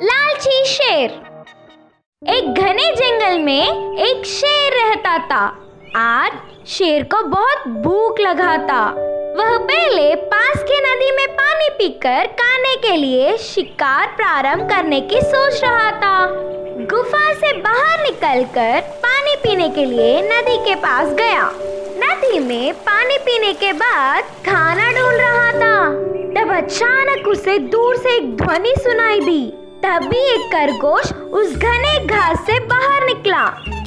लालची शेर। एक घने जंगल में एक शेर रहता था। आज शेर को बहुत भूख लगा था। वह पहले पास की नदी में पानी पीकर खाने के लिए शिकार प्रारंभ करने की सोच रहा था। गुफा से बाहर निकलकर पानी पीने के लिए नदी के पास गया। नदी में पानी पीने के बाद खाना ढूंढ रहा था। तब अचानक उसे दूर से एक ध्वनि सुनाई दी। तभी एक खरगोश उस घने घास से बाहर निकला।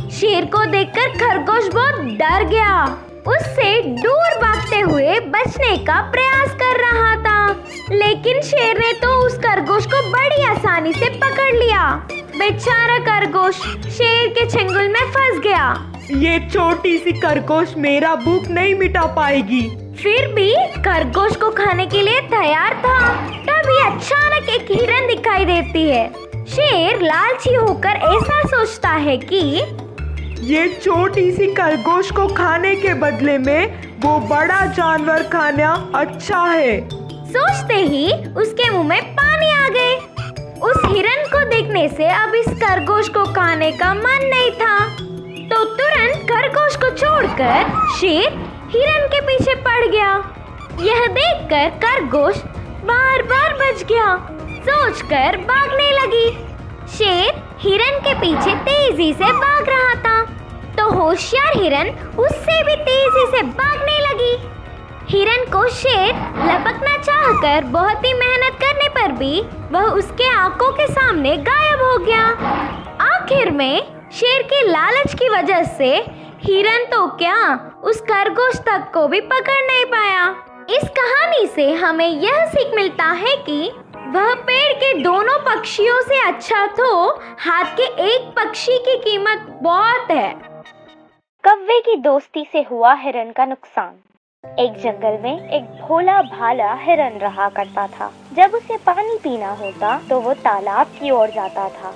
शेर को देखकर खरगोश बहुत डर गया। उससे दूर भागते हुए बचने का प्रयास कर रहा था, लेकिन शेर ने तो उस खरगोश को बड़ी आसानी से पकड़ लिया। बेचारा खरगोश शेर के चंगुल में फंस गया। ये छोटी सी खरगोश मेरा भूख नहीं मिटा पाएगी। फिर भी खरगोश को खाने के लिए तैयार था। तभी अचानक एक हिरन दिखाई देती है। शेर लालची होकर ऐसा सोचता है कि ये छोटी सी खरगोश को खाने के बदले में वो बड़ा जानवर खाना अच्छा है। सोचते ही उसके मुंह में पानी आ गए। उस हिरन को देखने से अब इस खरगोश को खाने का मन नहीं था, तो तुरंत खरगोश को छोड़कर शेर हिरन के पीछे पड़ गया। यह देखकर खरगोश बार बार बच गया। सोचकर भागने लगी। शेर हिरन के पीछे तेजी से भाग रहा था, तो होशियार हिरन उससे भी तेजी से भागने लगी। हिरन को शेर लपकना चाहकर बहुत ही मेहनत करने पर भी वह उसके आंखों के सामने गायब हो गया। आखिर में शेर के लालच की वजह से हिरन तो क्या, उस खरगोश तक को भी पकड़ नहीं पाया। इस कहानी से हमें यह सीख मिलता है कि वह पेड़ के दोनों पक्षियों से अच्छा तो हाथ के एक पक्षी की कीमत बहुत है। कौवे की दोस्ती से हुआ हिरन का नुकसान। एक जंगल में एक भोला भाला हिरन रहा करता था। जब उसे पानी पीना होता तो वो तालाब की ओर जाता था।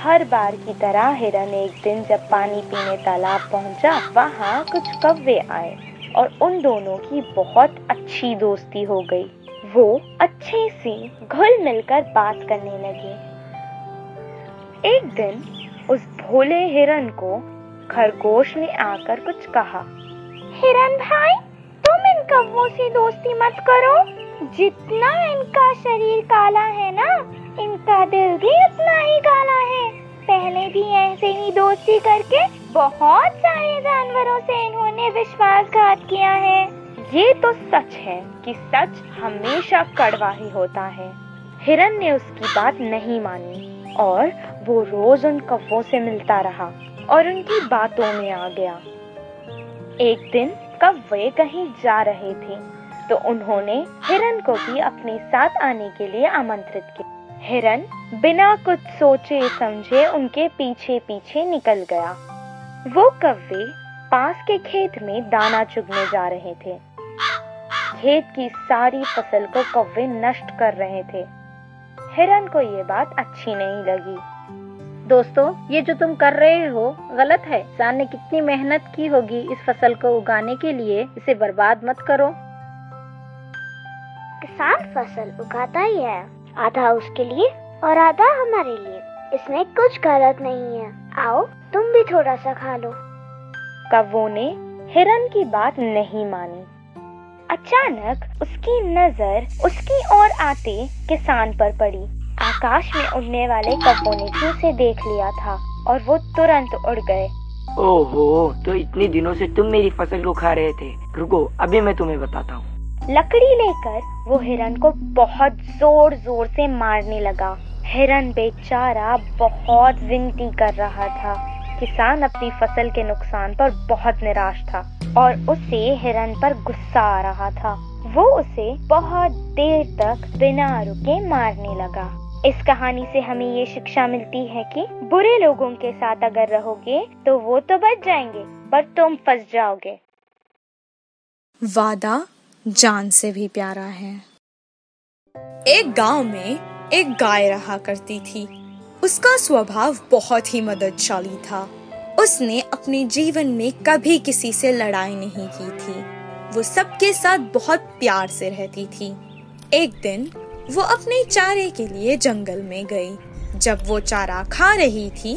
हर बार की तरह हिरन एक दिन जब पानी पीने तालाब पहुंचा, वहाँ कुछ कौवे आए और उन दोनों की बहुत अच्छी दोस्ती हो गई। वो अच्छे से घुल मिलकर बात करने लगे। एक दिन उस भोले हिरन को खरगोश ने आकर कुछ कहा। हिरन भाई, तुम इन कौवों से दोस्ती मत करो। जितना इनका शरीर काला है ना, इनका दिल भी उतना ही काला है। पहले भी ऐसे ही दोस्ती करके बहुत सारे जानवरों से इन्होंने विश्वासघात किया है। ये तो सच है कि सच हमेशा कड़वा ही होता है। हिरन ने उसकी बात नहीं मानी और वो रोज उन कौवों से मिलता रहा और उनकी बातों में आ गया। एक दिन कौवे कहीं जा रहे थे तो उन्होंने हिरन को भी अपने साथ आने के लिए आमंत्रित किया। हिरन बिना कुछ सोचे समझे उनके पीछे पीछे निकल गया। वो कौवे पास के खेत में दाना चुगने जा रहे थे। खेत की सारी फसल को कौवे नष्ट कर रहे थे। हिरन को ये बात अच्छी नहीं लगी। दोस्तों, ये जो तुम कर रहे हो गलत है। किसान ने कितनी मेहनत की होगी इस फसल को उगाने के लिए, इसे बर्बाद मत करो। किसान फसल उगाता ही है, आधा उसके लिए और आधा हमारे लिए। इसमें कुछ गलत नहीं है। आओ तुम भी थोड़ा सा खा लो। कौवों ने हिरन की बात नहीं मानी। अचानक उसकी नजर उसकी ओर आते किसान पर पड़ी। आकाश में उड़ने वाले कौवों ने भी उसे देख लिया था और वो तुरंत उड़ गए। ओहो, तो इतने दिनों से तुम मेरी फसल को खा रहे थे। रुको, अभी मैं तुम्हें बताता हूँ। लकड़ी लेकर वो हिरन को बहुत जोर जोर से मारने लगा। हिरन बेचारा बहुत विनती कर रहा था। किसान अपनी फसल के नुकसान पर बहुत निराश था और उसे हिरन पर गुस्सा आ रहा था। वो उसे बहुत देर तक बिना रुके मारने लगा। इस कहानी से हमें ये शिक्षा मिलती है कि बुरे लोगों के साथ अगर रहोगे तो वो तो बच जाएंगे पर तुम फंस जाओगे। वादा जान से भी प्यारा है। एक गांव में एक गाय रहा करती थी। उसका स्वभाव बहुत ही मददशाली था। उसने अपने जीवन में कभी किसी से लड़ाई नहीं की थी। वो सबके साथ बहुत प्यार से रहती थी। एक दिन वो अपने चारे के लिए जंगल में गई। जब वो चारा खा रही थी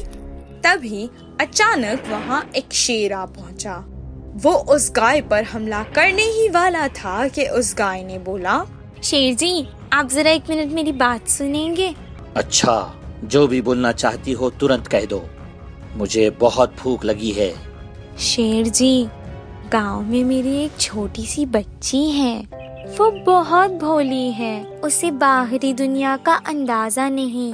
तभी अचानक वहाँ एक शेर आ पहुँचा। वो उस गाय पर हमला करने ही वाला था कि उस गाय ने बोला, शेर जी, आप जरा 1 मिनट मेरी बात सुनेंगे? अच्छा, जो भी बोलना चाहती हो तुरंत कह दो, मुझे बहुत भूख लगी है। शेर जी, गांव में मेरी एक छोटी सी बच्ची है। वो बहुत भोली है, उसे बाहरी दुनिया का अंदाजा नहीं।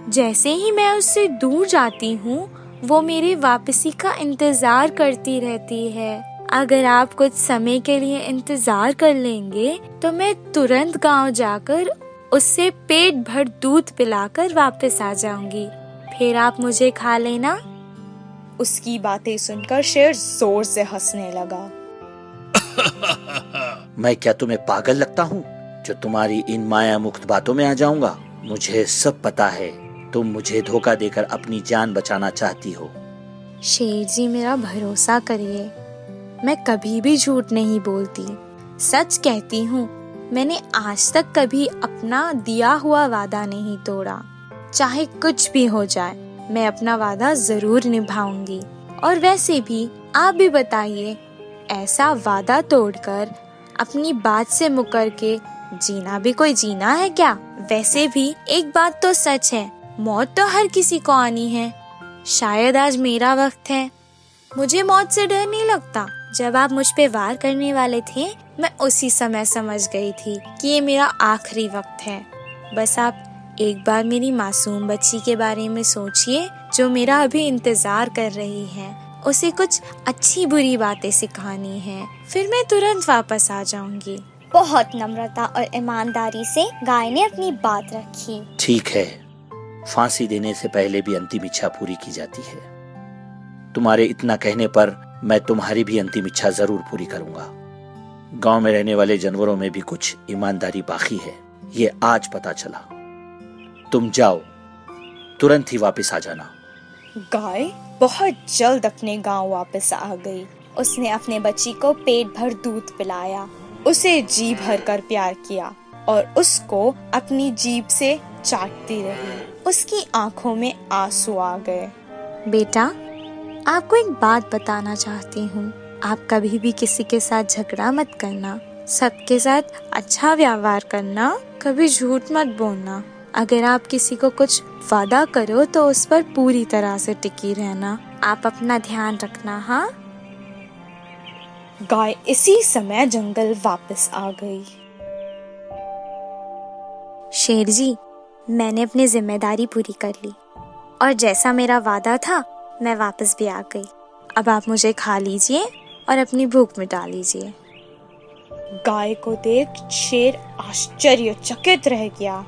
जैसे ही मैं उससे दूर जाती हूँ वो मेरे वापसी का इंतजार करती रहती है। अगर आप कुछ समय के लिए इंतजार कर लेंगे तो मैं तुरंत गांव जाकर उससे पेट भर दूध पिलाकर वापस आ जाऊंगी। फिर आप मुझे खा लेना। उसकी बातें सुनकर शेर जोर से हंसने लगा। मैं क्या तुम्हें पागल लगता हूँ जो तुम्हारी इन माया मुक्त बातों में आ जाऊंगा? मुझे सब पता है, तुम मुझे धोखा देकर अपनी जान बचाना चाहती हो। शेर जी, मेरा भरोसा करिए, मैं कभी भी झूठ नहीं बोलती, सच कहती हूँ। मैंने आज तक कभी अपना दिया हुआ वादा नहीं तोड़ा। चाहे कुछ भी हो जाए, मैं अपना वादा जरूर निभाऊंगी। और वैसे भी आप भी बताइए, ऐसा वादा तोड़कर अपनी बात से मुकर के जीना भी कोई जीना है क्या? वैसे भी एक बात तो सच है, मौत तो हर किसी को आनी है। शायद आज मेरा वक्त है। मुझे मौत से डर नहीं लगता। जब आप मुझ पे वार करने वाले थे, मैं उसी समय समझ गई थी कि ये मेरा आखिरी वक्त है। बस आप एक बार मेरी मासूम बच्ची के बारे में सोचिए जो मेरा अभी इंतजार कर रही है। उसे कुछ अच्छी बुरी बातें सिखानी है, फिर मैं तुरंत वापस आ जाऊंगी। बहुत नम्रता और ईमानदारी से गाय ने अपनी बात रखी। ठीक है, फांसी देने से पहले भी अंतिम इच्छा पूरी की जाती है। तुम्हारे इतना कहने पर मैं तुम्हारी भी अंतिम इच्छा जरूर पूरी करूंगा। गांव में रहने वाले जानवरों में भी कुछ ईमानदारी बाकी है, ये आज पता चला। तुम जाओ, तुरंत ही वापस आ जाना। गाय बहुत जल्द अपने गांव वापस आ गई। उसने अपने बच्ची को पेट भर दूध पिलाया, उसे जी भर कर प्यार किया और उसको अपनी जीभ से चाटती रही। उसकी आंखों में आंसू आ गए। बेटा, आपको एक बात बताना चाहती हूँ। आप कभी भी किसी के साथ झगड़ा मत करना, सबके साथ अच्छा व्यवहार करना, कभी झूठ मत बोलना। अगर आप किसी को कुछ वादा करो तो उस पर पूरी तरह से टिकी रहना। आप अपना ध्यान रखना। हाँ। गाय इसी समय जंगल वापस आ गई। शेर जी, मैंने अपनी जिम्मेदारी पूरी कर ली और जैसा मेरा वादा था मैं वापस भी आ गई। अब आप मुझे खा लीजिए और अपनी भूख मिटा लीजिए। गाय को देख शेर आश्चर्यचकित रह गया।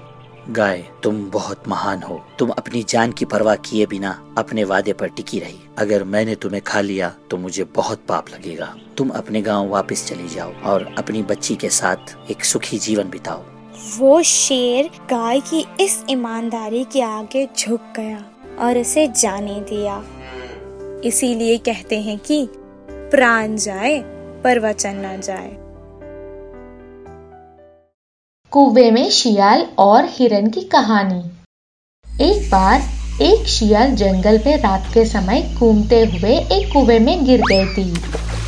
गाय, तुम बहुत महान हो। तुम अपनी जान की परवाह किए बिना अपने वादे पर टिकी रही। अगर मैंने तुम्हें खा लिया तो मुझे बहुत पाप लगेगा। तुम अपने गांव वापस चली जाओ और अपनी बच्ची के साथ एक सुखी जीवन बिताओ। वो शेर गाय की इस ईमानदारी के आगे झुक गया और उसे जाने दिया। इसीलिए कहते हैं कि प्राण जाए पर वचन न जाए। कुएं में शियाल और हिरन की कहानी। एक बार एक शियाल जंगल में रात के समय घूमते हुए एक कुएं में गिर गई थी।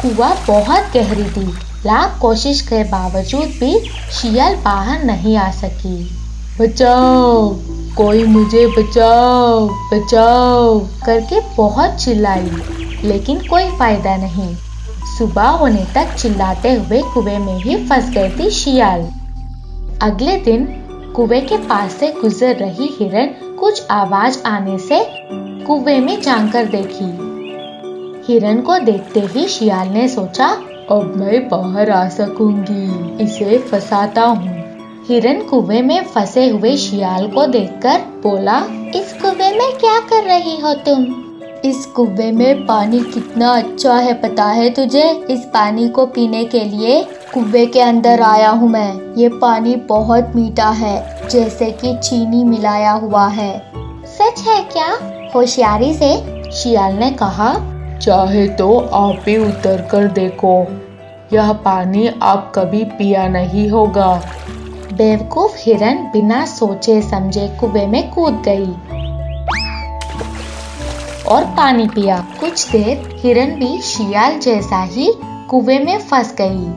कुआं बहुत गहरी थी। लाख कोशिश के बावजूद भी शियाल बाहर नहीं आ सकी। बचाओ, कोई मुझे बचाओ, बचाओ करके बहुत चिल्लाई, लेकिन कोई फायदा नहीं। सुबह होने तक चिल्लाते हुए कुएं में ही फंस गई थी शियाल। अगले दिन कुएं के पास से गुजर रही हिरन कुछ आवाज आने से कुएं में झांककर देखी। हिरन को देखते ही शियाल ने सोचा, अब मैं बाहर आ सकूंगी, इसे फंसाता हूँ। हिरन कुएं में फंसे हुए शियाल को देखकर बोला, इस कुएं में क्या कर रही हो तुम? इस कुएं में पानी कितना अच्छा है पता है तुझे? इस पानी को पीने के लिए कुएं के अंदर आया हूँ मैं। ये पानी बहुत मीठा है, जैसे कि चीनी मिलाया हुआ है। सच है क्या? होशियारी से शियाल ने कहा, चाहे तो आप भी उतर कर देखो, यह पानी आप कभी पिया नहीं होगा। बेवकूफ हिरन बिना सोचे समझे कुएं में कूद गई। और पानी पिया। कुछ देर हिरन भी शियाल जैसा ही कुएं में फंस गई।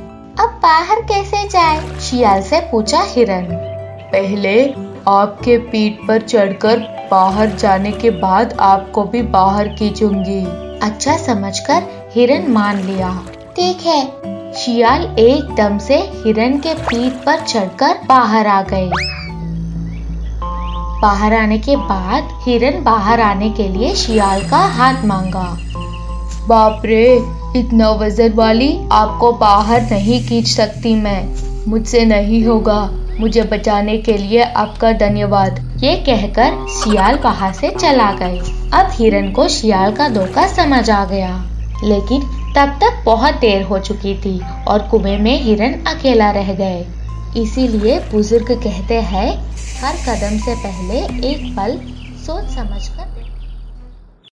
अब बाहर कैसे जाए? शियाल से पूछा हिरन। पहले आपके पीठ पर चढ़कर बाहर जाने के बाद आपको भी बाहर खींचूंगी। अच्छा समझकर हिरन मान लिया। ठीक है। शियाल एकदम से हिरन के पीठ पर चढ़कर बाहर आ गए। बाहर आने के बाद हिरन बाहर आने के लिए शियाल का हाथ मांगा। बाप रे, इतना वजन वाली आपको बाहर नहीं खींच सकती मैं, मुझसे नहीं होगा। मुझे बचाने के लिए आपका धन्यवाद। ये कहकर शियाल वहाँ से चला गए। अब हिरन को शियाल का धोखा समझ आ गया, लेकिन तब तक बहुत देर हो चुकी थी और कुएं में हिरन अकेला रह गए। इसीलिए बुजुर्ग कहते हैं, हर कदम से पहले एक पल सोच समझकर